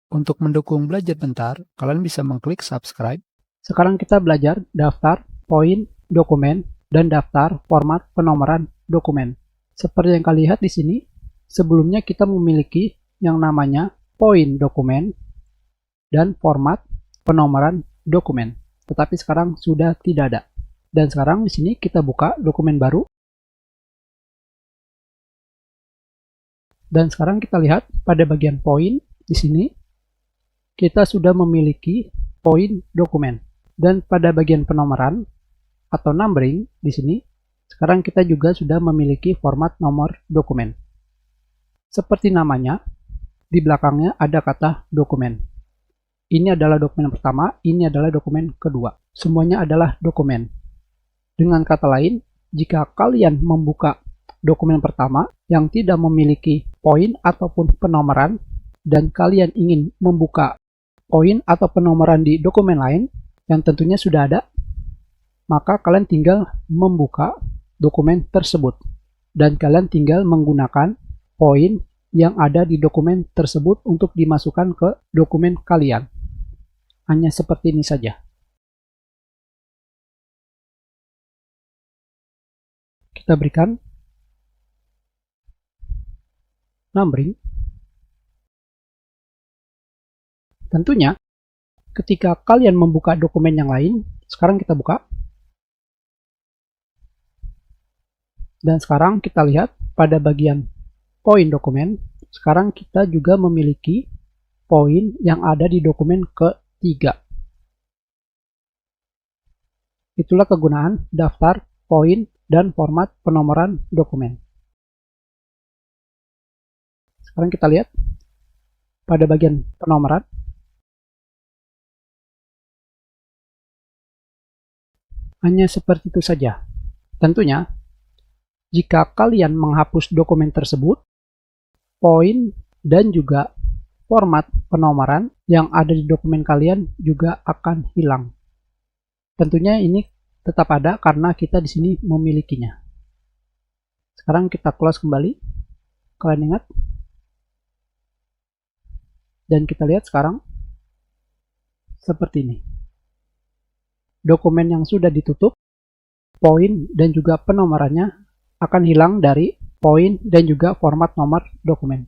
Untuk mendukung Belajar Bentar, kalian bisa mengklik subscribe. Sekarang kita belajar daftar, poin, dokumen, dan daftar format penomoran dokumen. Seperti yang kalian lihat di sini, sebelumnya kita memiliki yang namanya poin dokumen dan format penomoran dokumen. Tetapi sekarang sudah tidak ada. Dan sekarang di sini kita buka dokumen baru. Dan sekarang kita lihat pada bagian poin di sini kita sudah memiliki poin dokumen. Dan pada bagian penomoran atau numbering di sini, sekarang kita juga sudah memiliki format nomor dokumen. Seperti namanya, di belakangnya ada kata dokumen. Ini adalah dokumen pertama, ini adalah dokumen kedua. Semuanya adalah dokumen. Dengan kata lain, jika kalian membuka dokumen pertama yang tidak memiliki poin ataupun penomoran, dan kalian ingin membuka poin atau penomoran di dokumen lain yang tentunya sudah ada, maka kalian tinggal membuka dokumen tersebut dan kalian tinggal menggunakan poin yang ada di dokumen tersebut untuk dimasukkan ke dokumen kalian. Hanya seperti ini saja. Kita berikan numbering. Tentunya, ketika kalian membuka dokumen yang lain, sekarang kita buka. Dan sekarang kita lihat pada bagian poin dokumen, sekarang kita juga memiliki poin yang ada di dokumen ketiga. Itulah kegunaan daftar, poin, dan format penomoran dokumen. Sekarang kita lihat pada bagian penomoran. Hanya seperti itu saja. Tentunya, jika kalian menghapus dokumen tersebut, poin dan juga format penomoran yang ada di dokumen kalian juga akan hilang. Tentunya ini tetap ada karena kita di sini memilikinya. Sekarang kita close kembali. Kalian ingat? Dan kita lihat sekarang seperti ini. Dokumen yang sudah ditutup, poin dan juga penomorannya akan hilang dari poin dan juga format nomor dokumen.